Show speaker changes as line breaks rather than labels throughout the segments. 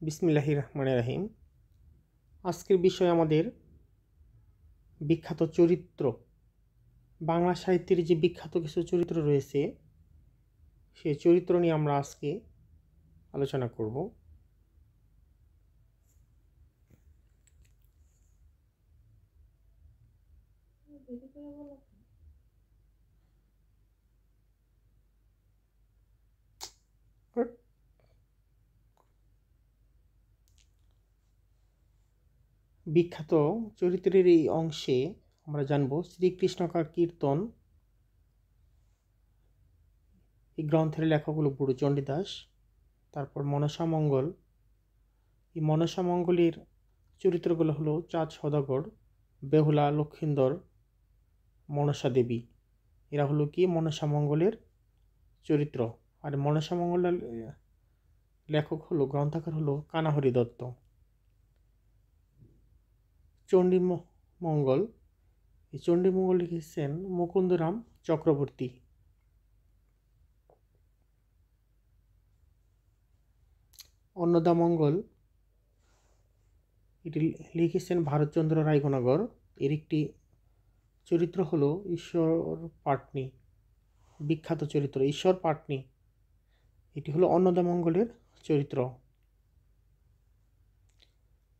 বিসমিল্লাহির রহমানির রহিম। আজকের বিষয় আমাদের বিখ্যাত চরিত্র। বাংলা সাহিত্যের যে বিখ্যাত কিছু চরিত্র রয়েছে সেই চরিত্র নিয়ে আমরা আজকে আলোচনা করব। বিখ্যাত চরিত্রের এই অংশে আমরা জানব শ্রীকৃষ্ণকার কীর্তন। এই গ্রন্থের লেখক হলো বুড়ো চণ্ডীদাস। তারপর মনসা মঙ্গল। এই মনসা মঙ্গলের চরিত্রগুলো হলো চাঁদ সওদাগর, বেহুলা, লক্ষিন্দর, মনসা দেবী। এরা হলো কি মনসা মঙ্গলের চরিত্র। আর মনসা মঙ্গলের লেখক হলো, গ্রন্থাকার হলো কানাহরি দত্ত। চণ্ডীমঙ্গল, এই চণ্ডীমঙ্গল লিখেছেন মুকুন্দরাম চক্রবর্তী। অন্নদামঙ্গল এটি লিখেছেন ভারতচন্দ্র রায়গণাগর। এর একটি চরিত্র হলো ঈশ্বর পাটনি, বিখ্যাত চরিত্র ঈশ্বর পাটনি। এটি হলো অন্নদামঙ্গলের চরিত্র।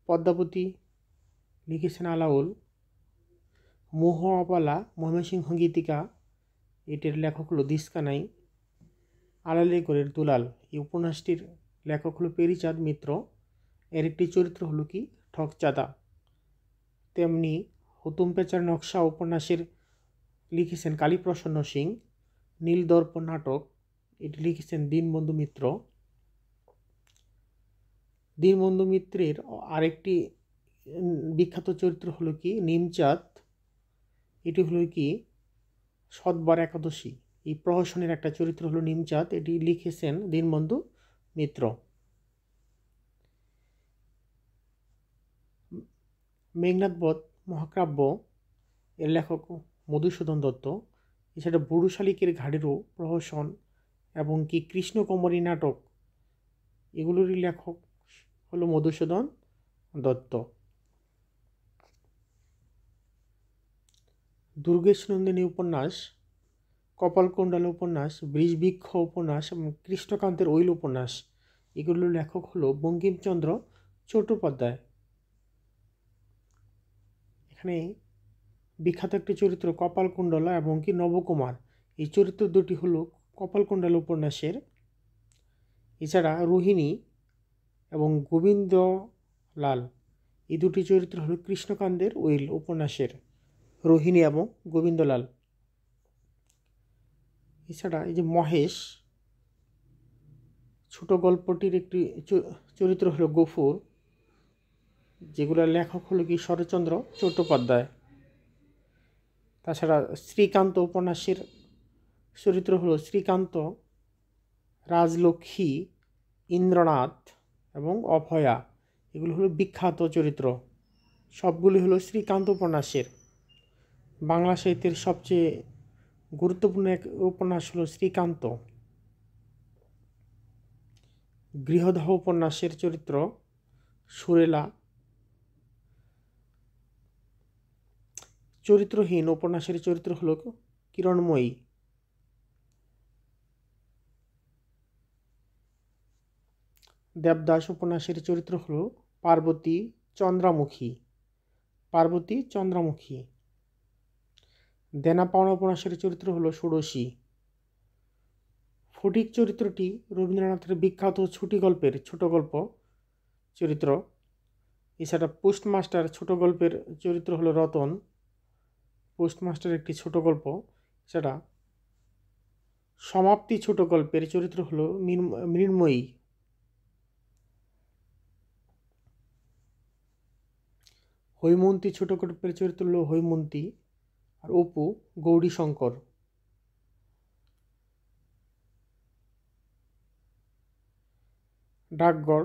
পদ্মাবতী লিখেছেন আলাউল। মোহ অপালা ময়মনসিংহ গীতিকা, এটির লেখক হলো দিস্কানাই। আলালেগড়ের দুলাল, এই উপন্যাসটির লেখক হলো পেরিচাঁদ মিত্র। এর একটি চরিত্র হলো কি ঠকচাঁদা। তেমনি হুতুম পেঁচার নকশা উপন্যাসের লিখেছেন কালীপ্রসন্ন সিং। নীলদর্প নাটক, এটি লিখেছেন দীনবন্ধু মিত্র। দীনবন্ধু মিত্রের আরেকটি বিখ্যাত চরিত্র হলো কি নিমচাঁদ। এটি হলো কি সৎবার একাদশী, এই প্রহসনের একটা চরিত্র হলো নিমচাঁদ। এটি লিখেছেন দীনবন্ধু মিত্র। মেঘনাদবধ মহাকাব্য, এর লেখক মধুসূদন দত্ত। এছাড়া বুড়ো শালিকের ঘাড়েরও প্রহসন এবং কি কৃষ্ণকুমারী নাটক, এগুলোরই লেখক হলো মধুসূদন দত্ত। দুর্গেশনন্দিনী উপন্যাস, কপালকুণ্ডলা উপন্যাস, বৃষবৃক্ষ উপন্যাস এবং কৃষ্ণকান্তের ঐল উপন্যাস, এগুলোর লেখক হলো বঙ্কিমচন্দ্র চট্টোপাধ্যায়। এখানে বিখ্যাত একটি চরিত্র কপালকুণ্ডলা এবং কি নবকুমার, এই চরিত্র দুটি হলো কপালকুণ্ডলা উপন্যাসের। এছাড়া রোহিণী এবং গোবিন্দলাল, এই দুটি চরিত্র হলো কৃষ্ণকান্তের ঐল উপন্যাসের, রোহিণী এবং গোবিন্দলাল। এছাড়া এই যে মহেশ, ছোট গল্পটির একটি চরিত্র হলো গফুর, যেগুলোর লেখক হলো কি শরৎচন্দ্র চট্টোপাধ্যায়। তাছাড়া শ্রীকান্ত উপন্যাসের চরিত্র হলো শ্রীকান্ত, রাজলক্ষ্মী, ইন্দ্রনাথ এবং অভয়া, এগুলো হলো বিখ্যাত চরিত্র। সবগুলি হলো শ্রীকান্ত উপন্যাসের। বাংলা সাহিত্যের সবচেয়ে গুরুত্বপূর্ণ এক উপন্যাস হলো শ্রীকান্ত। গৃহদাহ উপন্যাসের চরিত্র সুরেলা। চরিত্রহীন উপন্যাসের চরিত্র হলো কিরণময়ী। দেবদাস উপন্যাসের চরিত্র হলো পার্বতী চন্দ্রামুখী। পার্বতী চন্দ্রামুখী। দেনা পাওনা উপন্যাসের চরিত্র হলো ষোড়শী। ফটিক চরিত্রটি রবীন্দ্রনাথের বিখ্যাত ছুটি গল্পের ছোট গল্প চরিত্র। এছাড়া পোস্টমাস্টার ছোট গল্পের চরিত্র হলো রতন। পোস্টমাস্টার একটি ছোট গল্প। এছাড়া সমাপ্তি ছোট গল্পের চরিত্র হলো মৃন্ময়ী। হৈমন্তী ছোট গল্পের চরিত্র হলো হৈমন্তী। আর অপু গৌরীশঙ্কর। ডাকঘর,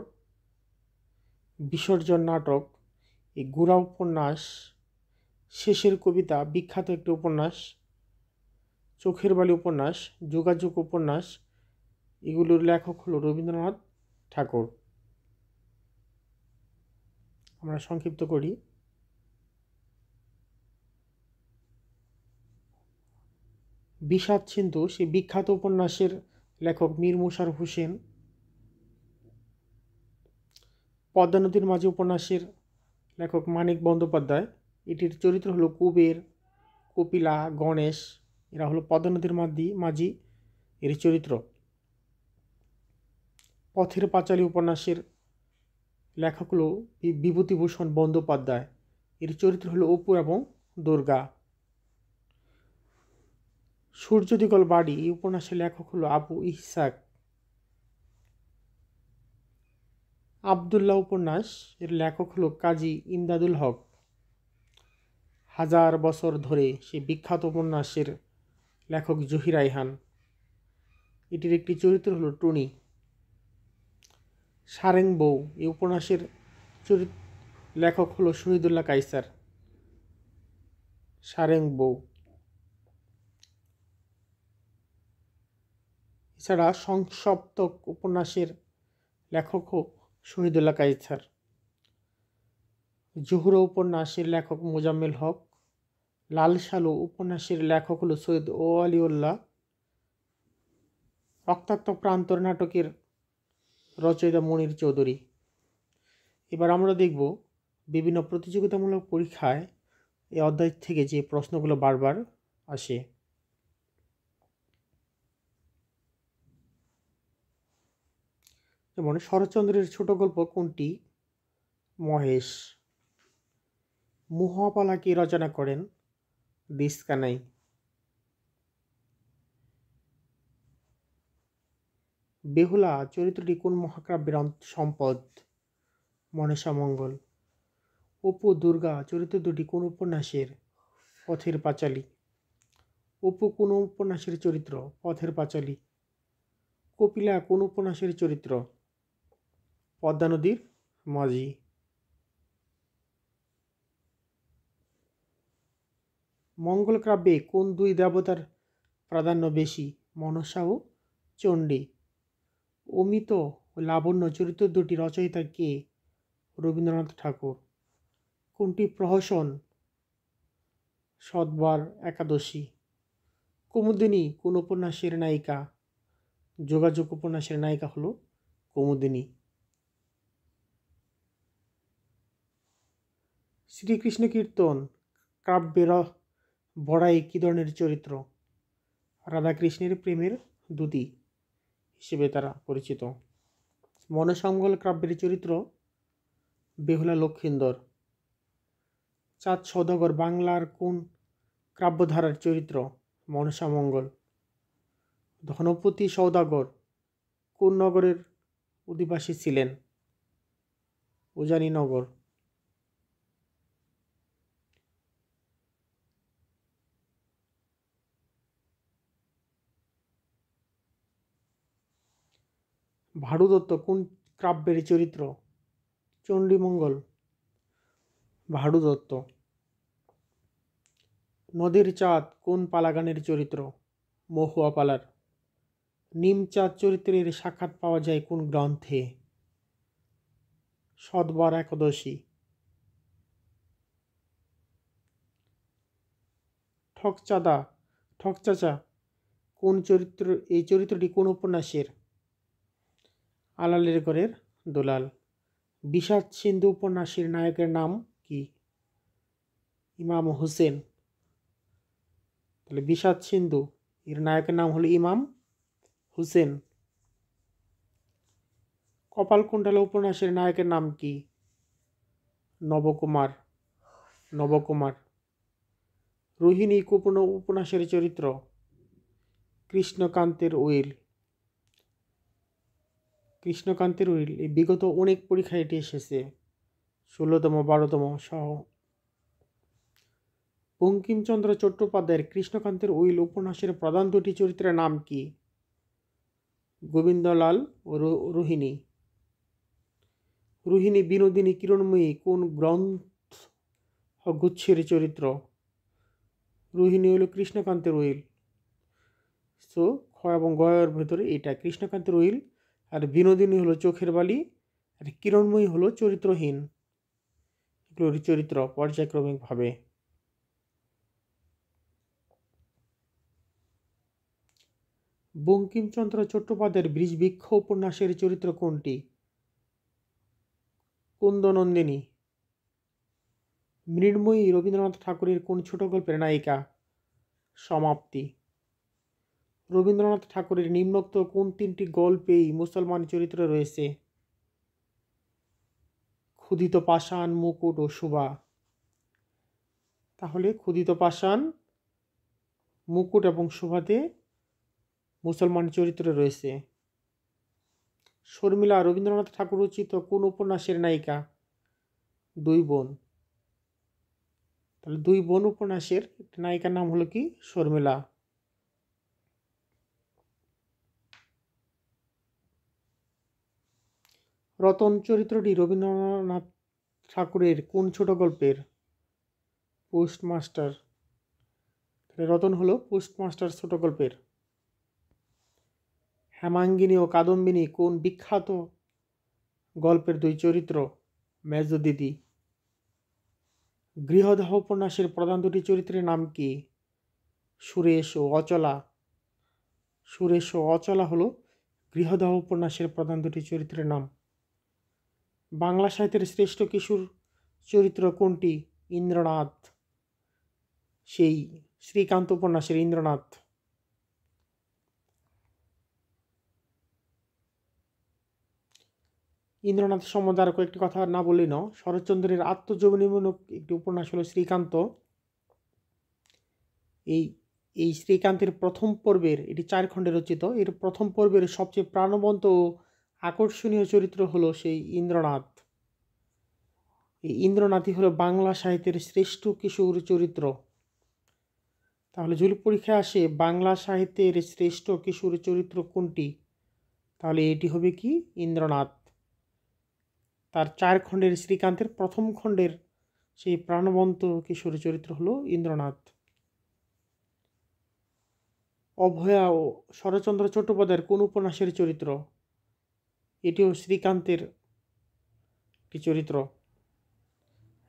বিসর্জন নাটক, এই গোড়া উপন্যাস, শেষের কবিতা বিখ্যাত একটি উপন্যাস, চোখের বালি উপন্যাস, যোগাযোগ উপন্যাস, এগুলোর লেখক হলো রবীন্দ্রনাথ ঠাকুর। আমরা সংক্ষিপ্ত করি। বিষাদ সিন্ধু সেই বিখ্যাত উপন্যাসের লেখক মীর মশাররফ হোসেন। পদ্মা নদীর মাঝি উপন্যাসের লেখক মানিক বন্দ্যোপাধ্যায়। এটির চরিত্র হলো কুবের, কপিলা, গণেশ। এরা হলো পদ্মা নদীর মাঝি এর চরিত্র। পথের পাঁচালী উপন্যাসের লেখক হলো বিভূতিভূষণ বন্দ্যোপাধ্যায়। এর চরিত্র হলো অপু এবং দুর্গা। সূর্যদিগল বাড়ি এই উপন্যাসের লেখক হলো আবু ইসহাক। আবদুল্লাহ উপন্যাস এর লেখক হলো কাজী ইমদাদুল হক। হাজার বছর ধরে সেই বিখ্যাত উপন্যাসের লেখক জহির রায়হান। এটির একটি চরিত্র হলো টুনি। সারেং বউ এই উপন্যাসের লেখক হলো শহীদুল্লাহ কায়সার। সারেং বউ। এছাড়া সংসপ্তক উপন্যাসের লেখক শহীদুল্লাহ কায়সার। জহুরা উপন্যাসের লেখক মোজাম্মেল হক। লাল সালু উপন্যাসের লেখক হলো সৈয়দ ওয়ালিউল্লাহ। রক্তাক্ত প্রান্তর নাটকের রচয়িতা মনির চৌধুরী। এবার আমরা দেখব বিভিন্ন প্রতিযোগিতামূলক পরীক্ষায় এই অধ্যায় থেকে যে প্রশ্নগুলো বারবার আসে। যেমন শরৎচন্দ্রের ছোট গল্প কোনটি? মহেশ। মুহাপালা কে রচনা করেন? দিসকানাই। বেহুলা চরিত্রটি কোন মহাকাব্যের সম্পদ? মনসামঙ্গল। অপু দুর্গা চরিত্র দুটি কোন উপন্যাসের? পথের পাঁচালী। অপু কোন উপন্যাসের চরিত্র? পথের পাঁচালী। কপিলা কোন উপন্যাসের চরিত্র? পদ্মা নদীর মাঝি। মঙ্গল কাব্যে কোন দুই দেবতার প্রাধান্য বেশি? মনসা ও চণ্ডী। অমিত ও লাবণ্য চরিত্র দুটি রচয়িতা কে? রবীন্দ্রনাথ ঠাকুর। কোনটি প্রহসন? সতবার একাদশী। কুমুদিনী কোন উপন্যাসের নায়িকা? যোগাযোগ উপন্যাসের নায়িকা হলো কুমুদিনী। শ্রীকৃষ্ণ কীর্তন কাব্যের বড়াই কী ধরনের চরিত্র? রাধাকৃষ্ণের প্রেমের দূতী হিসেবে তারা পরিচিত। মনসামঙ্গল কাব্যের চরিত্র বেহুলা লক্ষিন্দর। চাঁদ সওদাগর বাংলার কোন কাব্যধারার চরিত্র? মনসামঙ্গল। ধনপতি সওদাগর কোন নগরের অধিবাসী ছিলেন? উজানিনগর। ভারু দত্ত কোন কাব্যের চরিত্র? চণ্ডীমঙ্গল। ভারু দত্ত। নদীর চাঁদ কোন পালাগানের চরিত্র? মহুয়া পালার। নিমচাঁদ চরিত্রের সাক্ষাৎ পাওয়া যায় কোন গ্রন্থে? সতবার একাদশী। ঠকচাচা কোন চরিত্র? এই চরিত্রটি কোন উপন্যাসের? আলালের ঘরের দুলাল। বিষাদ সিন্ধু উপন্যাসের নায়কের নাম কি? ইমাম হোসেন। তাহলে বিষাদ সিন্ধু এর নায়কের নাম হলো ইমাম হুসেন। কপালকুণ্ডলা উপন্যাসের নায়কের নাম কি? নবকুমার। রোহিণী কোন উপন্যাসের চরিত্র? কৃষ্ণকান্তের উইল। এই বিগত অনেক পরীক্ষায় এটি এসেছে, 16তম 12তম সহ। বঙ্কিমচন্দ্র চট্টোপাধ্যায়ের কৃষ্ণকান্তের উইল উপন্যাসের প্রধান দুটি চরিত্রের নাম কি? গোবিন্দলাল ও রোহিণী। রোহিণী বিনোদিনী কিরণময়ী কোন গ্রন্থ গুচ্ছের চরিত্র? রোহিণী হলো কৃষ্ণকান্তের উইল। সো খ এবং গয়ের ভেতরে এটা কৃষ্ণকান্তের উইল। আর বিনোদিনী হলো চোখের বালি, আর কিরণময়ী হলো চরিত্রহীন। লেখকগুলোর চরিত্র পর্যায়ক্রমিকভাবে। বঙ্কিমচন্দ্র চট্টোপাধ্যায়ের বৃষবৃক্ষ উপন্যাসের চরিত্র কোনটি? কুন্দনন্দিনী। মৃন্ময়ী রবীন্দ্রনাথ ঠাকুরের কোন ছোট গল্পের নায়িকা? সমাপ্তি। রবীন্দ্রনাথ ঠাকুরের নিম্নোক্ত কোন তিনটি গল্পেই মুসলমান চরিত্র রয়েছে? ক্ষুধিত পাষাণ, মুকুট ও শোভা। তাহলে ক্ষুধিত পাষাণ, মুকুট এবং শোভাতে মুসলমান চরিত্র রয়েছে। শর্মিলা রবীন্দ্রনাথ ঠাকুর রচিত কোন উপন্যাসের নায়িকা? দুই বোন। তাহলে দুই বোন উপন্যাসের নায়িকার নাম হলো কি? শর্মিলা। রতন চরিত্রটি রবীন্দ্রনাথ ঠাকুরের কোন ছোট গল্পের? পোস্টমাস্টার। রতন হলো পোস্টমাস্টার ছোট গল্পের। হেমাঙ্গিনী ও কাদম্বিনী কোন বিখ্যাত গল্পের দুই চরিত্র? মেজ দিদি। গৃহদাহ উপন্যাসের প্রধান দুটি চরিত্রের নাম কি? সুরেশ ও অচলা। সুরেশ ও অচলা হলো গৃহদাহ উপন্যাসের প্রধান দুটি চরিত্রের নাম। বাংলা সাহিত্যের শ্রেষ্ঠ কিশোর চরিত্র কোনটি? ইন্দ্রনাথ। সেই শ্রীকান্ত উপন্যাসের ইন্দ্রনাথ। ইন্দ্রনাথ সম্বন্ধে আর কয়েকটি কথা না বললেই নয়। শরৎচন্দ্রের আত্মজীবনীমূলক একটি উপন্যাস হলো শ্রীকান্ত। এই শ্রীকান্তের প্রথম পর্বের, এটি 4 খণ্ডে রচিত, এর প্রথম পর্বের সবচেয়ে প্রাণবন্ত ও আকর্ষণীয় চরিত্র হলো সেই ইন্দ্রনাথ। এই ইন্দ্রনাথই হলো বাংলা সাহিত্যের শ্রেষ্ঠ কিশোর চরিত্র। তাহলে যদি পরীক্ষায় আসে বাংলা সাহিত্যের শ্রেষ্ঠ কিশোর চরিত্র কোনটি, তাহলে এটি হবে কি? ইন্দ্রনাথ। তার 4 খণ্ডের শ্রীকান্তের প্রথম খণ্ডের সেই প্রাণবন্ত কিশোর চরিত্র হলো ইন্দ্রনাথ। অভয়া ও শরৎচন্দ্র চট্টোপাধ্যায়ের কোন উপন্যাসের চরিত্র? এটিও শ্রীকান্তের একটি চরিত্র।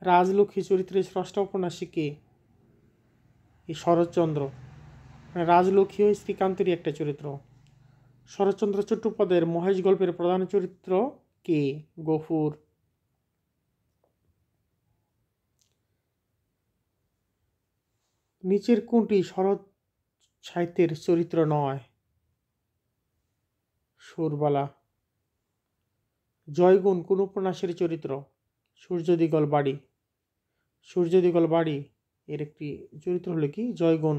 রাজলক্ষ্মী চরিত্রের স্রষ্টা উপন্যাসী কে? এই শরৎচন্দ্র। রাজলক্ষ্মী ও শ্রীকান্তেরই একটা চরিত্র। শরৎচন্দ্র চট্টোপাধ্যায়ের মহেশ গল্পের প্রধান চরিত্র কে? গফুর। নিচের কোনটি শরৎ সাহিত্যের চরিত্র নয়? সুরবালা। জয়গুণ কোন উপন্যাসের চরিত্র? সূর্যদিগল বাড়ি। সূর্যদিগল বাড়ি এর একটি চরিত্র হলো কি? জয়গুণ।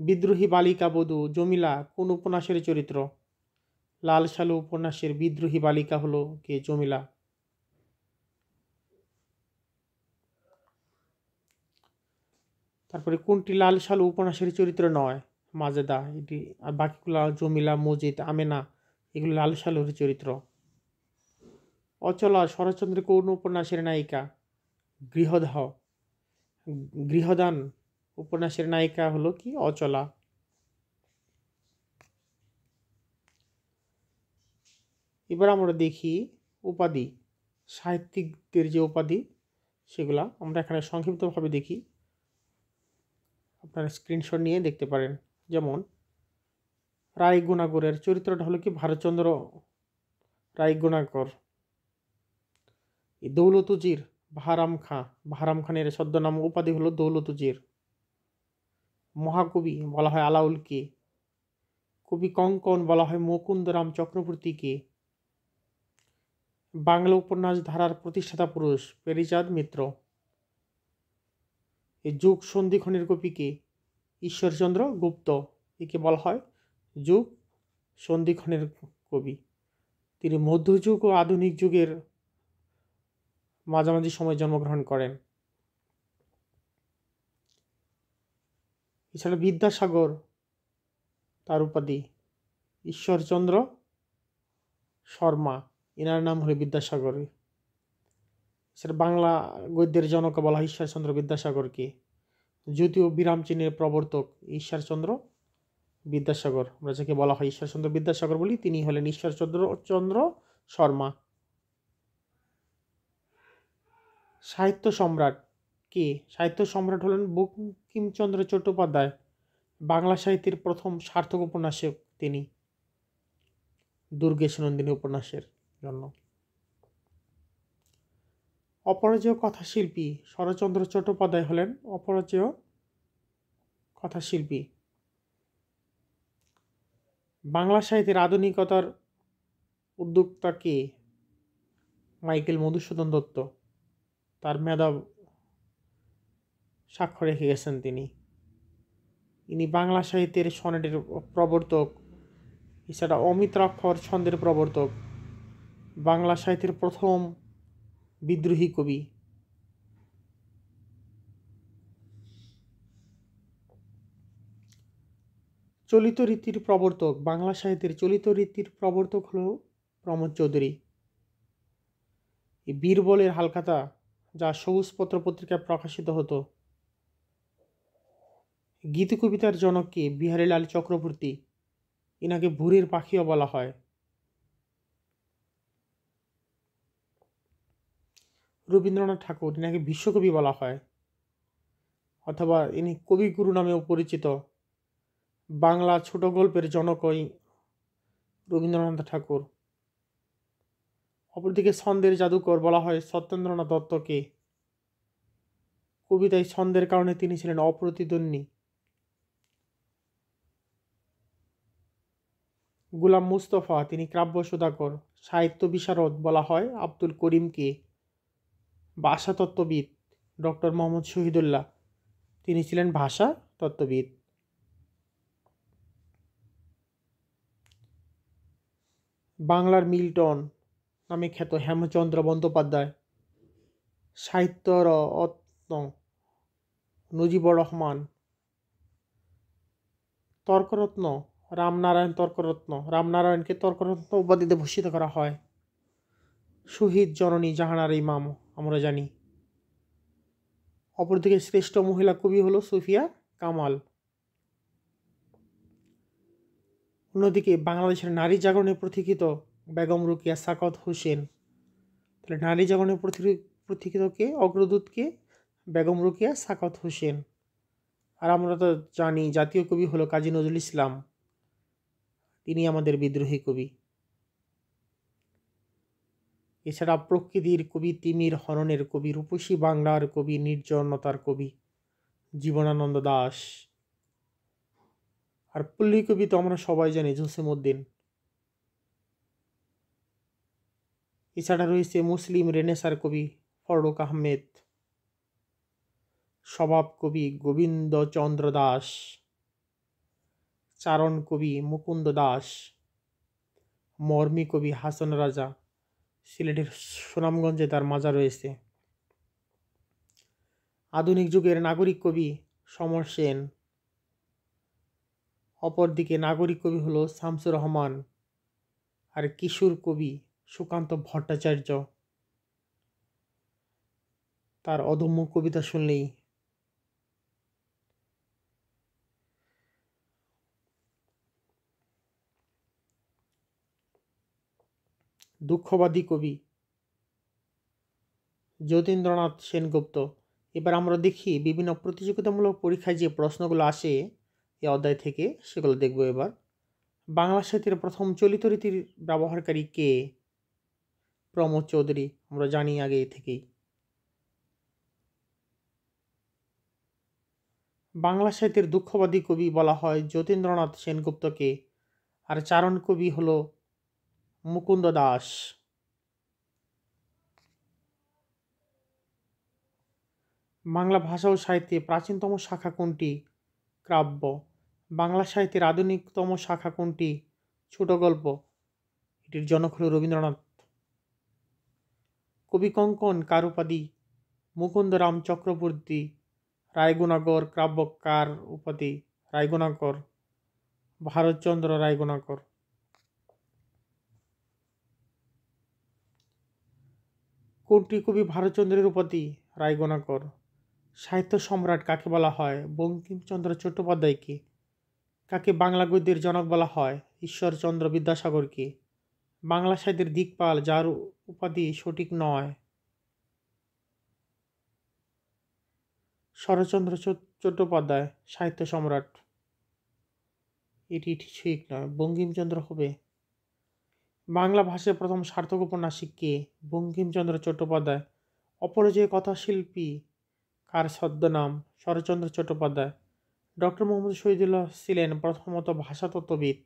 বিদ্রোহী বালিকা বধূ জমিলা কোন উপন্যাসের চরিত্র? লাল সালু উপন্যাসের বিদ্রোহী বালিকা হলো কে? জমিলা। তারপরে কোনটি লাল সালু উপন্যাসের চরিত্র নয়? মাজেদা। এটি আর বাকিগুলো জমিলা, মজিদ, আমেনা এগুলো লাল সালুর চরিত্র। অচলা শরৎচন্দ্রের কোন উপন্যাসের নায়িকা? গৃহদাহ। গৃহদান উপন্যাসের নায়িকা হলো কি? অচলা। এবার আমরা দেখি উপাধি, সাহিত্যিকদের যে উপাধি সেগুলা আমরা এখানে সংক্ষিপ্তভাবে দেখি। আপনারা স্ক্রিনশট নিয়ে দেখতে পারেন। যেমন রায়গুণাগরের চরিত্রটা হলো কি? ভারতচন্দ্র রায়গুণাগর। দৌলতুজির বাহারাম খাঁ। বাহারাম খানের ছদ্মনাম উপাধি হলো দৌলতুজির। মহাকবি বলা হয় আলাউলকে। কবি কঙ্কন বলা হয় মুকুন্দরাম চক্রবর্তীকে। বাংলা উপন্যাস ধারার প্রতিষ্ঠাতা পুরুষ প্যারীচাঁদ মিত্র। এই যুগ সন্ধিক্ষণের কবিকে? ঈশ্বরচন্দ্র গুপ্ত। একে বলা হয় যুগ সন্ধিক্ষণের কবি। তিনি মধ্যযুগ ও আধুনিক যুগের মাঝামাঝি সময়ে জন্মগ্রহণ করেন। এছাড়া বিদ্যাসাগর, তার উপাধি ঈশ্বরচন্দ্র শর্মা, এনার নাম হলো বিদ্যাসাগর। এছাড়া বাংলা গদ্যের জনক বলা হয় ঈশ্বরচন্দ্র বিদ্যাসাগরকে। যদিও বিরাম চিহ্নের প্রবর্তক ঈশ্বরচন্দ্র বিদ্যাসাগর, আমরা যাকে বলা হয় ঈশ্বরচন্দ্র বিদ্যাসাগর বলি, তিনি হলেন ঈশ্বরচন্দ্র শর্মা। সাহিত্য সম্রাট কে? সাহিত্য সম্রাট হলেন বঙ্কিমচন্দ্র চট্টোপাধ্যায়। বাংলা সাহিত্যের প্রথম সার্থক উপন্যাসক তিনি, দুর্গেশ নন্দিনী উপন্যাসের জন্য। অপরাজেয় কথাশিল্পী শরৎচন্দ্র চট্টোপাধ্যায় হলেন অপরাজেয় কথাশিল্পী। বাংলা সাহিত্যের আধুনিকতার উদ্যোক্তা কে? মাইকেল মধুসূদন দত্ত। তার মেধা সাক্ষ্য রেখে গেছেন তিনি। ইনি বাংলা সাহিত্যের সনেটের প্রবর্তক, এছাড়া অমিত্রাক্ষর ছন্দের প্রবর্তক, বাংলা সাহিত্যের প্রথম বিদ্রোহী কবি। চলিত রীতির প্রবর্তক, বাংলা সাহিত্যের চলিত রীতির প্রবর্তক হল প্রমোদ চৌধুরী। এই বীরবলের হালখাতা, যা সবুজপত্র পত্রিকায় প্রকাশিত হতো। গীত কবিতার জনককে? বিহারীলাল চক্রবর্তী। ইনাকে ভোরের পাখিও বলা হয়। রবীন্দ্রনাথ ঠাকুর, ইনাকে বিশ্বকবি বলা হয়, অথবা ইনি কবিগুরু নামেও পরিচিত। বাংলা ছোট গল্পের জনকই রবীন্দ্রনাথ ঠাকুর। অপরদিকে ছন্দের জাদুকর বলা হয় সত্যেন্দ্রনাথ দত্তকে। কবিতায় ছন্দের কারণে তিনি ছিলেন অপ্রতিদ্বন্দ্বী। গোলাম মুস্তফা, তিনি কাব্য সুধাকর। সাহিত্য বিশারদ বলা হয় আব্দুল করিমকে। ভাষাতত্ত্ববিদ ডক্টর মোহাম্মদ শহীদুল্লাহ, তিনি ছিলেন ভাষা তত্ত্ববিদ। বাংলার মিল্টন নামে খ্যাত হেমচন্দ্র বন্দ্যোপাধ্যায়। সাহিত্যরত্ন মুজিবুর রহমান। তর্করত্ন রামনারায়ণ তর্করত্ন, রামনারায়ণকে তর্করত্ন উপাধিতে ভূষিত করা হয়। শহীদ জননী জাহানারা ইমাম আমরা জানি। অপরদিকে শ্রেষ্ঠ মহিলা কবি হলো সুফিয়া কামাল। অন্যদিকে বাংলাদেশের নারী জাগরণে প্রতীক্ষিত বেগম রোকেয়া সাখাওয়াত হোসেন। তাহলে নারী জাগরণে প্রতীক্ষিতকে, অগ্রদূতকে? বেগম রোকেয়া সাখাওয়াত হোসেন। আর আমরা তো জানি জাতীয় কবি হলো কাজী নজরুল ইসলাম, তিনি আমাদের বিদ্রোহী কবি। এছাড়া প্রকৃতির কবি তিমির হরণের কবি, রূপসী বাংলার কবি, নির্জনতার কবি জীবনানন্দ দাশ। আর পল্লী কবি তো আমরা সবাই জানি জসিমউদ্দিন। এছাড়া রয়েছে মুসলিম রেনেসার কবি ফররুখ আহমেদ, স্বভাব কবি গোবিন্দচন্দ্র দাস, চারণ কবি মুকুন্দ দাস, মর্মী কবি হাসন রাজা। সিলেটের সুনামগঞ্জে তার মাজার রয়েছে। আধুনিক যুগের নাগরিক কবি সমর সেন। অপরদিকে নাগরিক কবি হলো শামসুর রহমান। আর কিশোর কবি সুকান্ত ভট্টাচার্য। তার অদম্য কবিতা শুনলেই দুঃখবাদী কবি যতীন্দ্রনাথ সেনগুপ্ত। এবার আমরা দেখি বিভিন্ন প্রতিযোগিতামূলক পরীক্ষায় যে প্রশ্নগুলো আসে এই অধ্যায় থেকে, সেগুলো দেখব এবার। বাংলা সাহিত্যের প্রথম চলিত রীতির ব্যবহারকারী কে? প্রমোদ চৌধুরী, আমরা জানি আগে থেকেই। বাংলা সাহিত্যের দুঃখবাদী কবি বলা হয় যতীন্দ্রনাথ সেনগুপ্তকে। আর চারণ কবি হলো মুকুন্দ দাস। বাংলা ভাষা ও সাহিত্যে প্রাচীনতম শাখা কোনটি? কাব্য। বাংলা সাহিত্যের আধুনিকতম শাখা কোনটি? ছোট গল্প। এটির জনক হল রবীন্দ্রনাথ। কবি কঙ্কন কার উপাধি? মুকুন্দরাম চক্রবর্তী। রায়গুণাকর কাব্য কার উপাধি? রায়গুণাকর, ভারতচন্দ্র রায়গুণাকর। কোনটি কবি ভারতচন্দ্রের উপাধি? রায়গুণাকর। সাহিত্য সম্রাট কাকে বলা হয়? বঙ্কিমচন্দ্র চট্টোপাধ্যায়কে। কাকে বাংলা গদ্যের জনক বলা হয়? ঈশ্বরচন্দ্র বিদ্যাসাগরকে। বাংলা সাহিত্যের দিকপাল, যার উপাধি সঠিক নয়। শরৎচন্দ্র চট্টোপাধ্যায় সাহিত্য সম্রাট, এটি ঠিক নয়। বঙ্কিমচন্দ্র হবে। বাংলা ভাষায় প্রথম সার্থক উপন্যাসিক কে? বঙ্কিমচন্দ্র চট্টোপাধ্যায়। অপরাজেয় কথাশিল্পী কার ছদ্মনাম? শরৎচন্দ্র চট্টোপাধ্যায়। ডক্টর মোহাম্মদ শহীদুল্লাহ ছিলেন প্রথমত ভাষাতত্ত্ববিদ।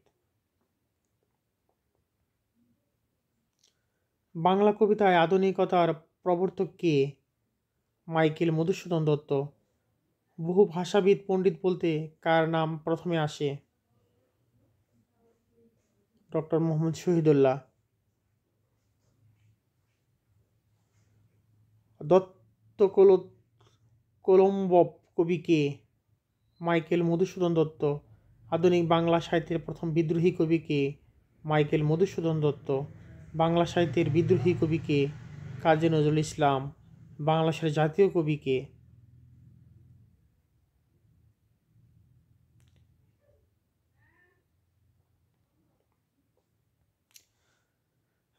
বাংলা কবিতায় আধুনিকতার প্রবর্তক কে? মাইকেল মধুসূদন দত্ত। বহু ভাষাবিদ পণ্ডিত বলতে কার নাম প্রথমে আসে? ডক্টর মোহাম্মদ শহীদুল্লাহ। দত্ত কলম্ব কবি কে? মাইকেল মধুসূদন দত্ত। আধুনিক বাংলা সাহিত্যের প্রথম বিদ্রোহী কবি কে? মাইকেল মধুসূদন দত্ত। বাংলা সাহিত্যের বিদ্রোহী কবি কে? কাজী নজরুল ইসলাম। বাংলাদেশের জাতীয় কবি কে?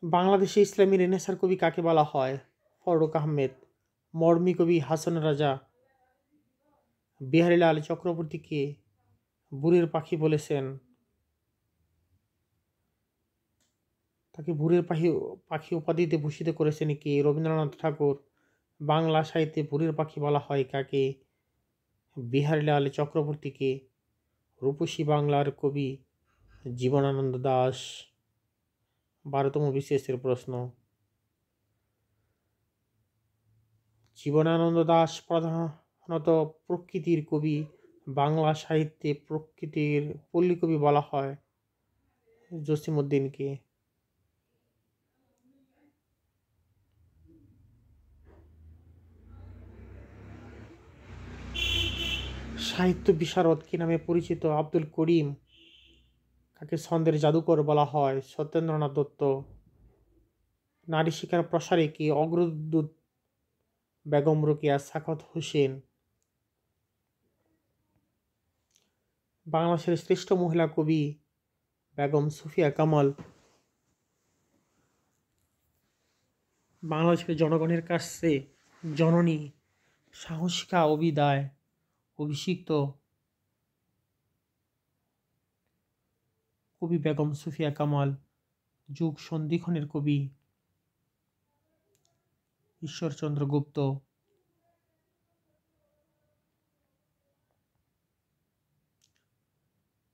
বাংলাদেশে ইসলামী রেনেসাঁর কবি কাকে বলা হয়? ফররুখ আহমেদ। মরমী কবি হাসন রাজা। বিহারীলাল চক্রবর্তীকে ভোরের পাখি বলেছেন? তাকে ভোরের পাখি উপাধিতে ভূষিত করেছেন কে? রবীন্দ্রনাথ ঠাকুর। বাংলা সাহিত্যে ভোরের পাখি বলা হয় কাকে? বিহারীলাল চক্রবর্তীকে। রূপসী বাংলার কবি জীবনানন্দ দাশ। 12তম বিসিএসের প্রশ্ন। জীবনানন্দ দাশ প্রধানত প্রকৃতির কবি। বাংলা সাহিত্যে প্রকৃতির পল্লীকবি বলা হয় জসিমউদ্দিনকে। সাহিত্য বিশারদ কি নামে পরিচিত? আব্দুল করিম। কাকে ছন্দের জাদুকর বলা হয়? সত্যেন্দ্রনাথ দত্ত। নারী শিক্ষার প্রসারে কি অগ্রদূত? বেগম রোকেয়া সাখাওয়াত হোসেন। বাংলাদেশের শ্রেষ্ঠ মহিলা কবি বেগম সুফিয়া কামাল। বাংলাদেশের জনগণের কাছে জননী সাহসিকা অভিধায় অভিষিক্ত কবি বেগম সুফিয়া কামাল। যুগ সন্ধিক্ষণের কবি ঈশ্বরচন্দ্র গুপ্ত।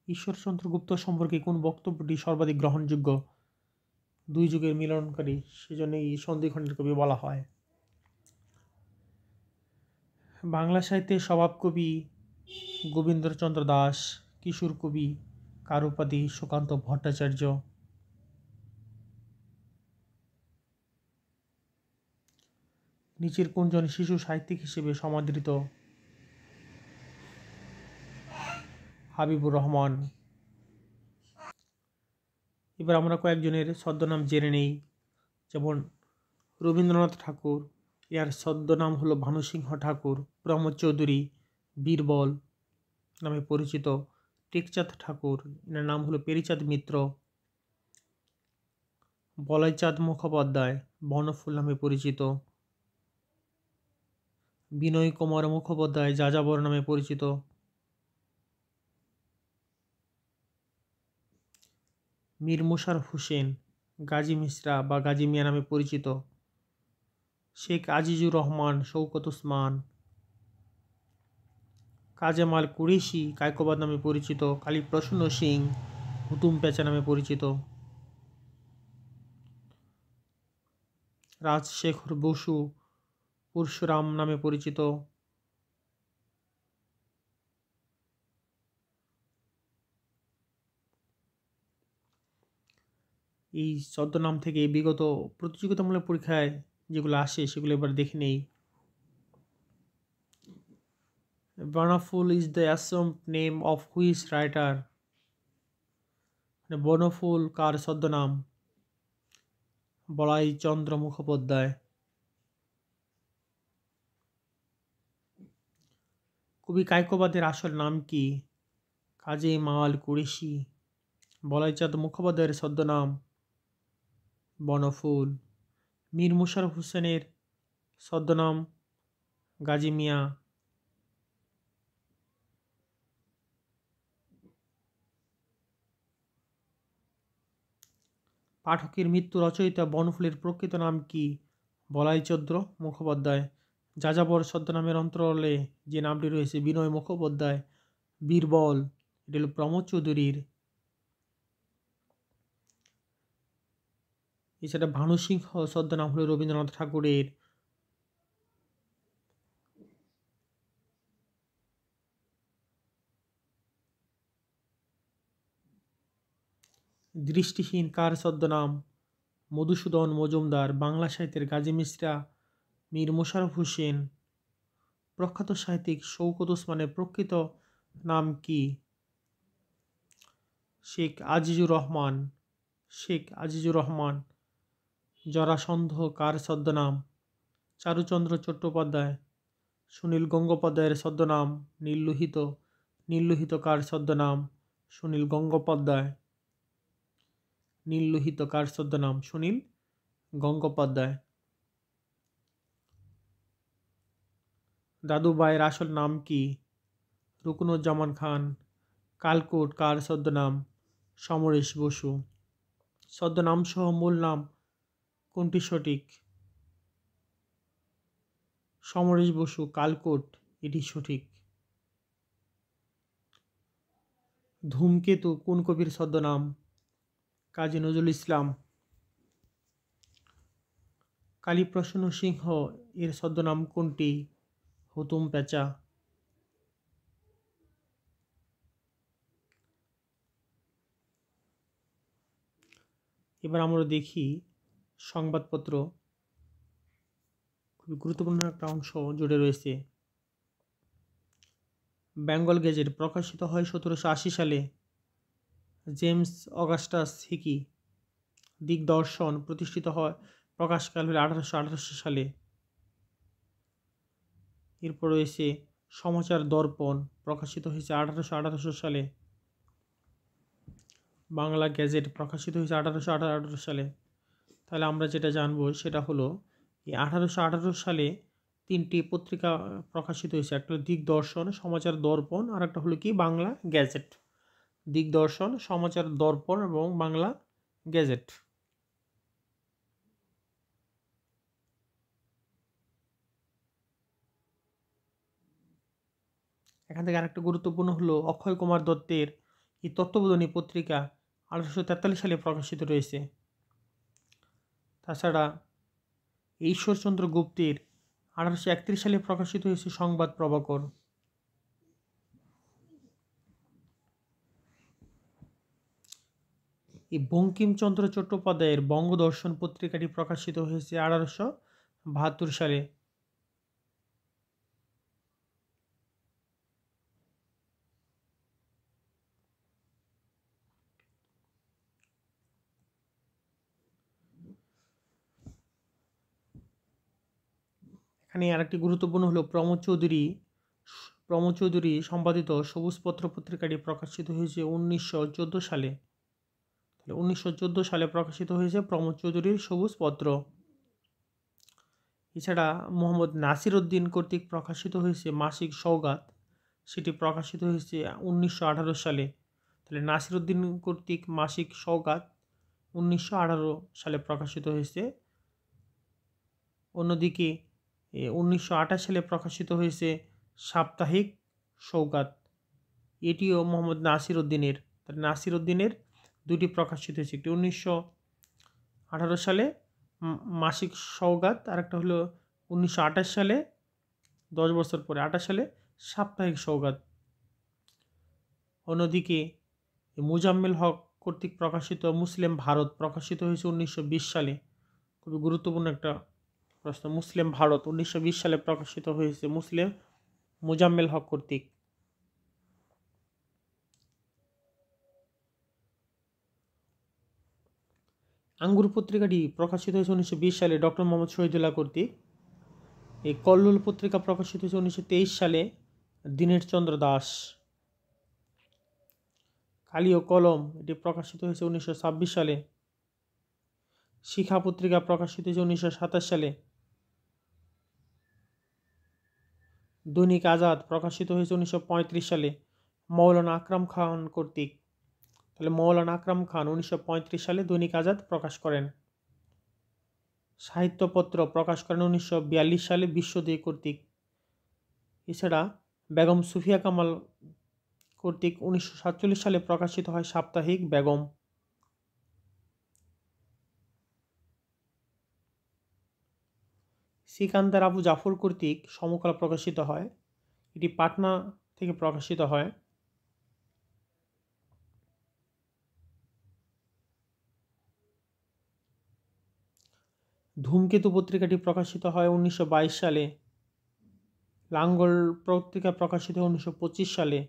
ঈশ্বরচন্দ্র গুপ্ত সম্পর্কে কোন বক্তব্যটি সর্বাধিক গ্রহণযোগ্য? দুই যুগের মিলনকারী, সেজন্য এই সন্ধিক্ষণের কবি বলা হয়। বাংলা সাহিত্যের স্বভাব কবি গোবিন্দচন্দ্র দাস। কিশোর কবি কার উপাধি? সুকান্ত ভট্টাচার্য। নিচের কোনজন শিশু সাহিত্যিক হিসেবে সমাদৃত? হাবিবুর রহমান। এবার আমরা কয়েকজনের ছদ্মনাম জেনে নেই। যেমন রবীন্দ্রনাথ ঠাকুর, এর ছদ্মনাম হলো ভানুসিংহ ঠাকুর। প্রমোদ চৌধুরী বীরবল নামে পরিচিত। টেকচাঁদ ঠাকুর, এর নাম হলো পেরিচাঁদ মিত্র। বলাইচাঁদ মুখোপাধ্যায় বনফুল নামে পরিচিত। বিনয় কুমার মুখোপাধ্যায় যাযাবর নামে পরিচিত। মীর মোশাররফ হোসেন গাজী মিশ্রা বা গাজী মিয়া নামে পরিচিত। শেখ আজিজুর রহমান শওকত ওসমান। কাজেমাল কুরেশি কায়কোবাদ নামে পরিচিত। কালীপ্রসন্ন সিং হুতুম পেঁচা নামে পরিচিত। রাজশেখর বসু পরশুরাম নামে পরিচিত। এই ছদ্মনাম থেকে বিগত প্রতিযোগিতামূলক পরীক্ষায় যেগুলো আসে সেগুলো এবার দেখে নেই। Banaphul is the assumed name of which writer? Banaphul কার ছদ্মনাম? বলাই চন্দ্র মুখোপাধ্যায়। কবি কায়কোবাদের আসল নাম কি? কাজী মাওয়াল কুরেশি। বলাইচাঁদ মুখোপাধ্যায়ের ছদ্মনাম বনফুল। মীর মোশাররফ হোসেনের ছদ্মনাম গাজী মিয়া। পাঠকের মৃত্যু রচয়িতা বনফুলের প্রকৃত নাম কি? বলাই চন্দ্র মুখোপাধ্যায়। যাযাবর ছদ্মনামের অন্তরালে যে নামটি রয়েছে বিনয় মুখোপাধ্যায়। বীরবল এটি হল প্রমোদ চৌধুরীর। এছাড়া ভানু সিংহ ছদ্মনাম হল রবীন্দ্রনাথ ঠাকুরের। দৃষ্টিহীন কার ছদ্মনাম? মধুসূদন মজুমদার। বাংলা সাহিত্যের গাজী মিশ্রা মীর মোশাররফ হোসেন। প্রখ্যাত সাহিত্যিক শওকত ওসমানের প্রকৃত নাম কি? শেখ আজিজুর রহমান। শেখ আজিজুর রহমান। জরাসন্ধ কার ছদ্মনাম? চারুচন্দ্র চট্টোপাধ্যায়। সুনীল গঙ্গোপাধ্যায়ের ছদ্মনাম নীললোহিত। নীললোহিত কার ছদ্মনাম? সুনীল গঙ্গোপাধ্যায়। নীললোহিত কার ছদ্মনাম? সুনীল গঙ্গোপাধ্যায়। দাদুভাইয়ের আসল নাম কি? রুকনুজ্জামান খান। কালকোট কার ছদ্মনাম? সমরেশ বসু। ছদ্মনাম সহ মূল নাম কোনটি সঠিক? সমরেশ বসু। কালকোট এটি সঠিক। ধূমকেতু কোন কবির ছদ্মনাম? কাজী নজরুল ইসলাম। কালীপ্রসন্ন সিংহ এর ছদ্মনাম কোনটি? হুতুম প্যাঁচা। এবার আমরা দেখি সংবাদপত্র। খুবই গুরুত্বপূর্ণ একটা অংশ জুড়ে রয়েছে। বেঙ্গল গেজেট প্রকাশিত হয় 1780 সালে। James Augustus Hicky. দিগদর্শন প্রতিষ্ঠিত হয়, প্রকাশকাল হল 1888 সালে। এরপর রয়েছে সমাচার দর্পণ, প্রকাশিত হয়েছে 1818 সালে। বাংলা গেজেট প্রকাশিত হয়েছে 1818 সালে। তাহলে আমরা যেটা জানবো সেটা হলো এই 1818 সালে 3টি পত্রিকা প্রকাশিত হয়েছে। একটা হলো দিগদর্শন, সমাচার দর্পণ, আর একটা হলো কি বাংলা গেজেট। দিগদর্শন, সমাচার দর্পণ এবং বাংলা গেজেট। এখান থেকে আরেকটা গুরুত্বপূর্ণ হলো অক্ষয় কুমার দত্তের এই তত্ত্ববোধিনী পত্রিকা 1843 সালে প্রকাশিত রয়েছে। তাছাড়া ঈশ্বরচন্দ্র গুপ্তের 1831 সালে প্রকাশিত হয়েছে সংবাদ প্রভাকর। এই বঙ্কিমচন্দ্র চট্টোপাধ্যায়ের বঙ্গদর্শন পত্রিকাটি প্রকাশিত হয়েছে 1872 সালে। এখানে আরেকটি গুরুত্বপূর্ণ হলো প্রমোদ চৌধুরী সম্পাদিত সবুজপত্র পত্রিকাটি প্রকাশিত হয়েছে 1914 সালে। তাহলে 1914 সালে প্রকাশিত হয়েছে প্রমোদ চৌধুরীর সবুজপত্র। এছাড়া মোহাম্মদ নাসির উদ্দিন কর্তৃক প্রকাশিত হয়েছে মাসিক সওগাত, সেটি প্রকাশিত হয়েছে 1918 সালে। তাহলে নাসির উদ্দিন কর্তৃক মাসিক সওগাত 1918 সালে প্রকাশিত হয়েছে। অন্যদিকে 1928 সালে প্রকাশিত হয়েছে সাপ্তাহিক সওগাত, এটিও মোহাম্মদ নাসির উদ্দিনের। তাহলে নাসির উদ্দিনের দুটি প্রকাশিত হয়েছে, একটি 1918 সালে মাসিক সওগাত, আর একটা হলো 1928 সালে, 10 বছর পরে 28 সালে সাপ্তাহিক সওগাত। অন্যদিকে মুজাম্মেল হক কর্তৃক প্রকাশিত মুসলিম ভারত প্রকাশিত হয়েছে 1920 সালে। খুবই গুরুত্বপূর্ণ একটা প্রশ্ন। মুসলিম ভারত 1920 সালে প্রকাশিত হয়েছে মুজাম্মেল হক কর্তৃক। আঙ্গুর পত্রিকাটি প্রকাশিত হয়েছে 1920 সালে ডক্টর মোহাম্মদ শহীদুল্লাহ কর্তৃক। এই কল্লোল পত্রিকা প্রকাশিত হয়েছে 1923 সালে দীনেশ চন্দ্র দাস। কালি ও কলম এটি প্রকাশিত হয়েছে 1926 সালে। শিখা পত্রিকা প্রকাশিত হয়েছে 1927 সালে। দৈনিক আজাদ প্রকাশিত হয়েছে 1935 সালে মৌলানা আকরাম খান কর্তৃক। তাহলে মৌলানা আকরাম খান 1935 সালে দৈনিক আজাদ প্রকাশ করেন। সাহিত্যপত্র প্রকাশ করেন 1942 সালে বিশ্বদয় কর্তৃক। এছাড়া বেগম সুফিয়া কামাল কর্তৃক 1947 সালে প্রকাশিত হয় সাপ্তাহিক বেগম। সিকান্দার আবু জাফর কর্তৃক সমকাল প্রকাশিত হয়, এটি পাটনা থেকে প্রকাশিত হয়। ধূমকেতু পত্রিকাটি প্রকাশিত হয় 1922 সালে। লাঙ্গল পত্রিকা প্রকাশিত হয় 1925 সালে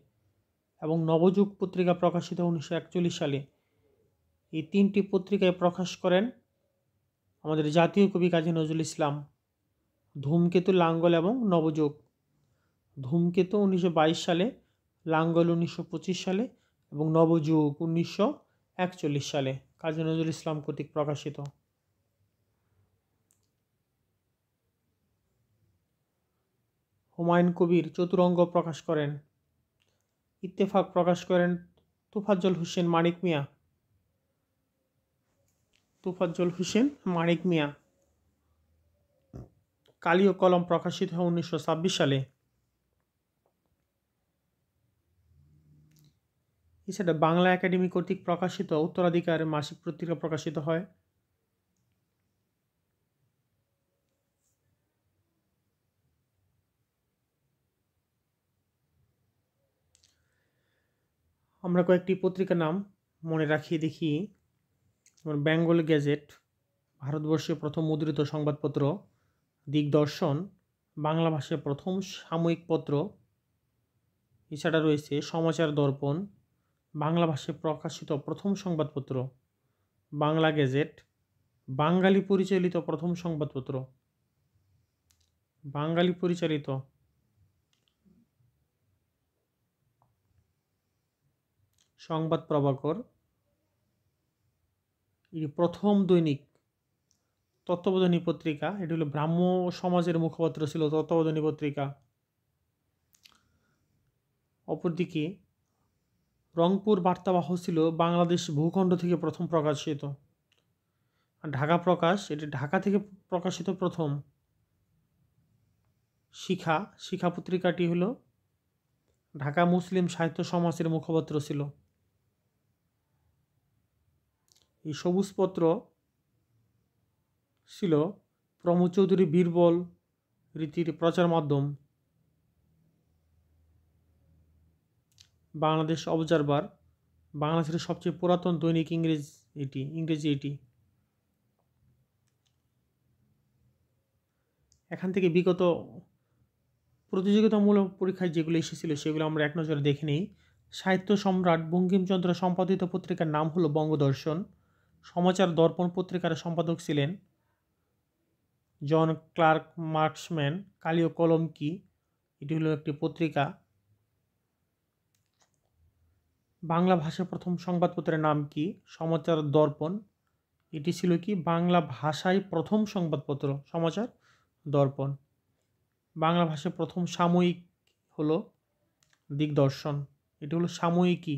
এবং নবযুগ পত্রিকা প্রকাশিত 1941 সালে। এই তিনটি পত্রিকায় প্রকাশ করেন আমাদের জাতীয় কবি কাজী নজরুল ইসলাম। ধূমকেতু, লাঙ্গল এবং নবযুগ। ধূমকেতু 1922 সালে, লাঙ্গল 1925 সালে এবং নবযুগ 1941 সালে কাজী নজরুল ইসলাম কর্তৃক প্রকাশিত। হুমায়ুন কবির চতুরঙ্গ প্রকাশ করেন। ইত্তেফাক প্রকাশ করেন তোফাজ্জল হোসেন মানিক মিয়া। তোফাজ্জল হোসেন মানিক মিয়া। কালি ও কলম প্রকাশিত হয় 1926 সালে। এছাড়া বাংলা একাডেমি কর্তৃক প্রকাশিত উত্তরাধিকার মাসিক পত্রিকা প্রকাশিত হয়। আমরা কয়েকটি পত্রিকার নাম মনে রাখিয়ে দেখি। বেঙ্গল গেজেট, ভারতবর্ষের প্রথম মুদ্রিত সংবাদপত্র। দিগদর্শন, বাংলা ভাষায় প্রথম সাময়িক পত্র। এছাড়া রয়েছে সমাচার দর্পণ, বাংলা ভাষায় প্রকাশিত প্রথম সংবাদপত্র। বাংলা গেজেট, বাঙালি পরিচালিত প্রথম সংবাদপত্র। বাঙালি পরিচালিত। সংবাদ প্রভাকর, এটি প্রথম দৈনিক তত্ত্ববোধনী পত্রিকা। এটি হলো ব্রাহ্ম সমাজের মুখপাত্র ছিল তত্ত্ববোধনী পত্রিকা। অপরদিকে রংপুর বার্তাবাহ ছিল বাংলাদেশ ভূখণ্ড থেকে প্রথম প্রকাশিত। ঢাকা প্রকাশ, এটি ঢাকা থেকে প্রকাশিত প্রথম। শিখা, শিখা পত্রিকাটি হলো ঢাকা মুসলিম সাহিত্য সমাজের মুখপাত্র ছিল। এই সবুজপত্র ছিল প্রমোদ চৌধুরী বীরবল রীতির প্রচার মাধ্যম। বাংলাদেশ অবজারভার, বাংলাদেশের সবচেয়ে পুরাতন দৈনিক ইংরেজি এটি। এখান থেকে বিগত প্রতিযোগিতামূলক পরীক্ষায় যেগুলো এসেছিল সেগুলো আমরা এক নজরে দেখে নিই। সাহিত্য সম্রাট বঙ্কিমচন্দ্র সম্পাদিত পত্রিকার নাম হলো বঙ্গদর্শন। সমাচার দর্পণ পত্রিকার সম্পাদক ছিলেন জন ক্লার্ক মার্কসম্যান। কালি ও কলম কি, এটি হলো একটি পত্রিকা। বাংলা ভাষায় প্রথম সংবাদপত্রের নাম কি? সমাচার দর্পণ। এটি ছিল কি? বাংলা ভাষায় প্রথম সংবাদপত্র সমাচার দর্পণ। বাংলা ভাষায় প্রথম সাময়িক হলো দিগদর্শন, এটি হলো সাময়িকী।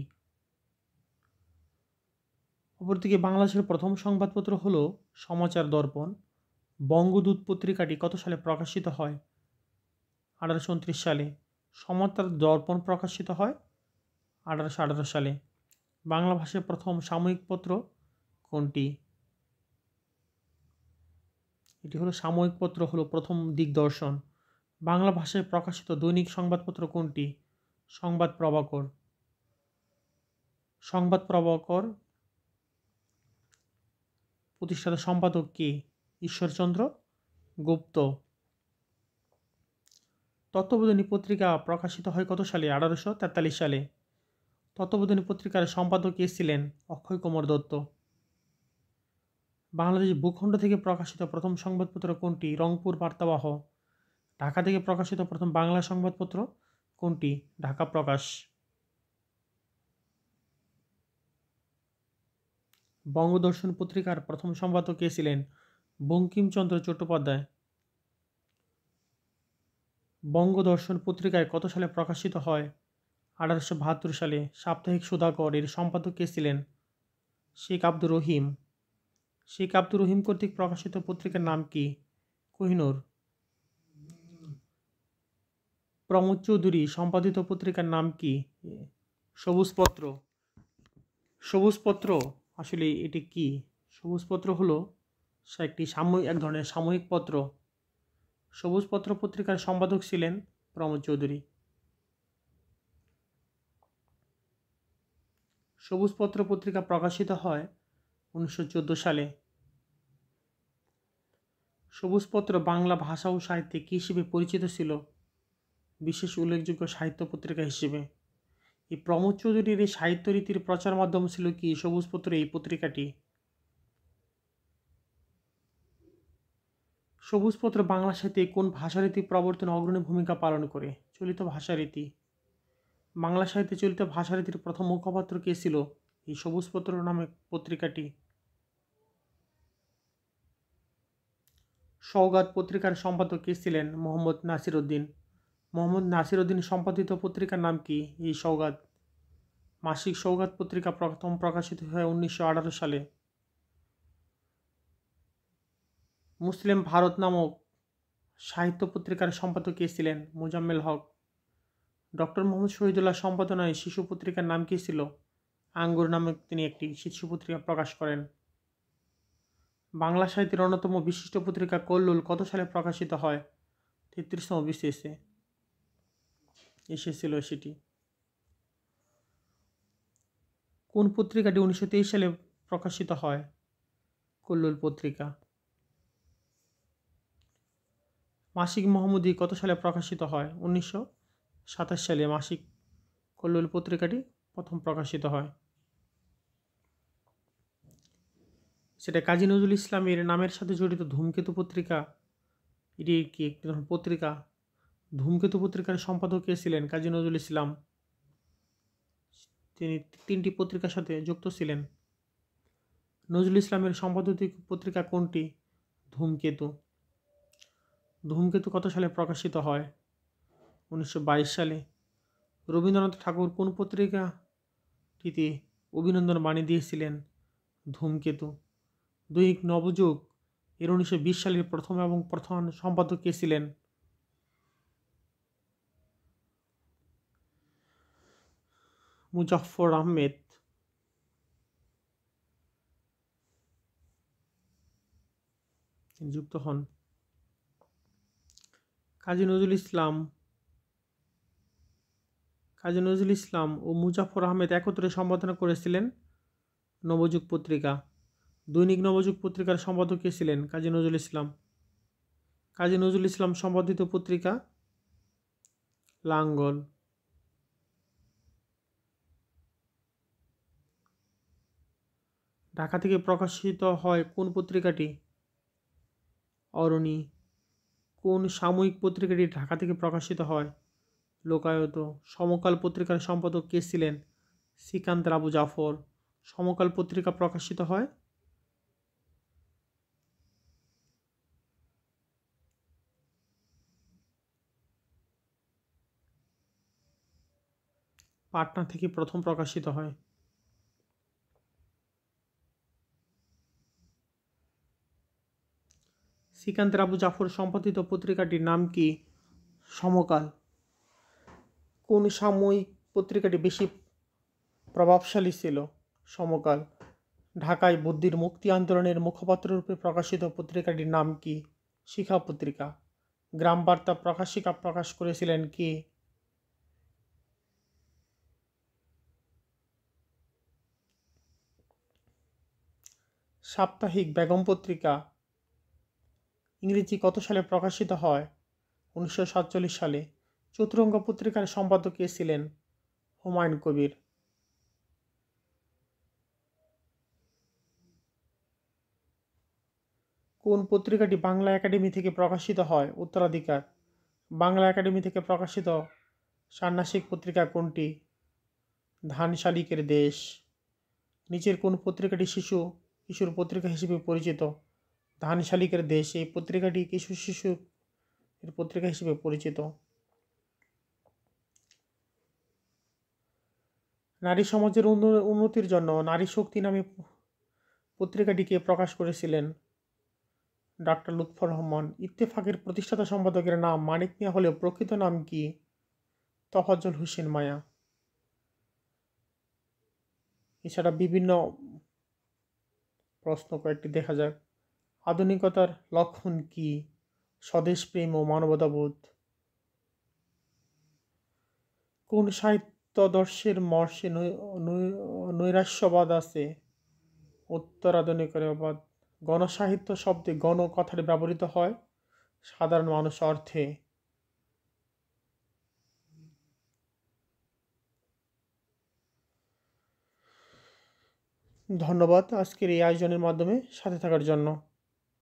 অপরদিকে বাংলাদেশের প্রথম সংবাদপত্র হলো সমাচার দর্পণ। বঙ্গদূত পত্রিকাটি কত সালে প্রকাশিত হয়? 1829 সালে। সমাচার দর্পণ প্রকাশিত হয় 1818 সালে। বাংলা ভাষায় প্রথম সাময়িক পত্র কোনটি? এটি হলো সাময়িক পত্র হলো প্রথম দিগদর্শন। বাংলা ভাষায় প্রকাশিত দৈনিক সংবাদপত্র কোনটি? সংবাদ প্রভাকর। সংবাদ প্রভাকর প্রতিষ্ঠাতা সম্পাদক কে? ঈশ্বরচন্দ্র গুপ্ত। তত্ত্ববোধনী পত্রিকা প্রকাশিত হয় কত সালে? 1843 সালে। তত্ত্ববোধনী পত্রিকার সম্পাদক কে ছিলেন? অক্ষয় কুমার দত্ত। বাংলাদেশ ভূখণ্ড থেকে প্রকাশিত প্রথম সংবাদপত্র কোনটি? রংপুর বার্তাবাহ। ঢাকা থেকে প্রকাশিত প্রথম বাংলা সংবাদপত্র কোনটি? ঢাকা প্রকাশ। বঙ্গদর্শন পত্রিকার প্রথম সম্পাদক কে ছিলেন? বঙ্কিমচন্দ্র চট্টোপাধ্যায়। বঙ্গদর্শন পত্রিকায় কত সালে প্রকাশিত হয়? 1872 সালে সাপ্তাহিক সুধাকর এর সম্পাদক কে ছিলেন? শেখ আব্দুর রহিম। শেখ আব্দুর রহিম কর্তৃক প্রকাশিত পত্রিকার নাম কি? কোহিনূর। প্রমোদ চৌধুরী সম্পাদিত পত্রিকার নাম কি? সবুজপত্র। সবুজপত্র আসলে এটি কি? সবুজপত্র হলো একটি এক ধরনের সাময়িক পত্র। সবুজপত্র পত্রিকার সম্পাদক ছিলেন প্রমোদ চৌধুরী। সবুজপত্র পত্রিকা প্রকাশিত হয় 1914 সালে। সবুজপত্র বাংলা ভাষা ও সাহিত্যে কী হিসেবে পরিচিত ছিল? বিশেষ উল্লেখযোগ্য সাহিত্য পত্রিকা হিসেবে। এই প্রমোদ চৌধুরীর এই সাহিত্য রীতির প্রচার মাধ্যম ছিল কি সবুজপত্র এই পত্রিকাটি? সবুজপত্র বাংলা সাহিত্যে কোন ভাষারীতি প্রবর্তনে অগ্রণী ভূমিকা পালন করে? চলিত ভাষারীতি। বাংলা সাহিত্যে চলিত ভাষারীতির প্রথম মুখপাত্র কে ছিল এই সবুজপত্র নামে পত্রিকাটি? সওগাত পত্রিকার সম্পাদক কে ছিলেন? মোহাম্মদ নাসির উদ্দিন। মোহাম্মদ নাসির উদ্দিন সম্পাদিত পত্রিকার নাম কি? এই সওগাত। মাসিক সওগাত পত্রিকা প্রথম প্রকাশিত হয় 1918 সালে। মুসলিম ভারত নামক সাহিত্য পত্রিকার সম্পাদক কে ছিলেন? মোজাম্মেল হক। ডক্টর মোহাম্মদ শহীদুল্লাহ সম্পাদনায় শিশু পত্রিকার নাম কি ছিল? আঙ্গুর নামে তিনি একটি শিশু পত্রিকা প্রকাশ করেন। বাংলা সাহিত্যের অন্যতম বিশিষ্ট পত্রিকা কল্লোল কত সালে প্রকাশিত হয়? 33তম বিসিএসে এসেছিল সেটি। কোন পত্রিকাটি 1923 সালে প্রকাশিত হয়? কল্লোল পত্রিকা। মাসিক মোহাম্মদী কত সালে প্রকাশিত হয়? 1927 সালে মাসিক কল্লোল পত্রিকাটি প্রথম প্রকাশিত হয়। সেটা কাজী নজরুল ইসলামের নামের সাথে জড়িত ধূমকেতু পত্রিকা, এটি কি একটি ধরনের পত্রিকা? ধূমকেতু পত্রিকার সম্পাদক কে ছিলেন? কাজী নজরুল ইসলাম। তিনি 3টি পত্রিকার সাথে যুক্ত ছিলেন। নজরুল ইসলামের সম্পাদিত পত্রিকা কোনটি? ধূমকেতু। ধূমকেতু কত সালে প্রকাশিত হয়? 1922 সালে। রবীন্দ্রনাথ ঠাকুর কোন পত্রিকাটিতে অভিনন্দন বাণী দিয়েছিলেন? ধূমকেতু। দৈনিক নবযুগ এর 1920 সালের প্রথম এবং প্রধান সম্পাদক কে ছিলেন? মুজাফফর আহমেদ। যুক্ত হন। কাজী নজরুল ইসলাম ও মুজাফফর আহমেদ একত্রে সম্পাদনা করেছিলেন নবযুগ পত্রিকা। দৈনিক নবযুগ পত্রিকার সম্পাদক কে ছিলেন? কাজী নজরুল ইসলাম। কাজী নজরুল ইসলাম সম্পাদিত পত্রিকা লাঙ্গল। ঢাকা থেকে প্রকাশিত হয় কোন পত্রিকাটি? অরণি। কোন সাময়িক পত্রিকাটি ঢাকা থেকে প্রকাশিত হয়? লোকায়ত। সমকাল পত্রিকার সম্পাদক কে ছিলেন? সিকান্দার আবু জাফর। সমকাল পত্রিকা প্রকাশিত হয় পাটনা থেকে প্রথম প্রকাশিত হয়। সিকান্দার আবু জাফর সম্পাদিত পত্রিকাটির নাম কি? সমকাল। কোন সাময়িক পত্রিকাটি বেশি প্রভাবশালী ছিল? সমকাল। ঢাকায় বুদ্ধির মুক্তি আন্দোলনের মুখপাত্ররূপে প্রকাশিত পত্রিকাটির নাম কি? শিখা পত্রিকা। গ্রাম বার্তা প্রকাশিকা প্রকাশ করেছিলেন কে? সাপ্তাহিক বেগম পত্রিকা ইংরেজি কত সালে প্রকাশিত হয়? 1947 সালে। চতুরঙ্গ পত্রিকার সম্পাদক কে ছিলেন? হুমায়ুন কবির। কোন পত্রিকাটি বাংলা একাডেমি থেকে প্রকাশিত হয়? উত্তরাধিকার। বাংলা একাডেমি থেকে প্রকাশিত ষান্মাসিক পত্রিকা কোনটি? ধান শালিকের দেশ। নিচের কোন পত্রিকাটি কিশোর পত্রিকা হিসেবে পরিচিত? ধান শালিকের দেশ। এই পত্রিকাটি শিশু এর পত্রিকা হিসেবে পরিচিত। নারী সমাজের উন্নতির জন্য নারী শক্তি নামে পত্রিকাটিকে প্রকাশ করেছিলেন ডাক্তার লুৎফর রহমান। ইত্তেফাকের প্রতিষ্ঠাতা সম্পাদকের নাম মানিক মিয়া হলেও প্রকৃত নাম কি? তফাজ্জল হোসেন মায়া। এছাড়া বিভিন্ন প্রশ্ন কয়েকটি দেখা যাক। আধুনিকতার লক্ষণ কি? স্বদেশপ্রেম ও মানবতাবোধ। কোন সাহিত্যাদর্শের মর্ষে নৈরাশ্যবাদ আছে? উত্তরাধুনিকতাবাদ। গণসাহিত্য শব্দে গণ কথাটি ব্যবহৃত হয় সাধারণ মানুষ অর্থে। ধন্যবাদ আজকের এই আয়োজনের মাধ্যমে সাথে থাকার জন্য।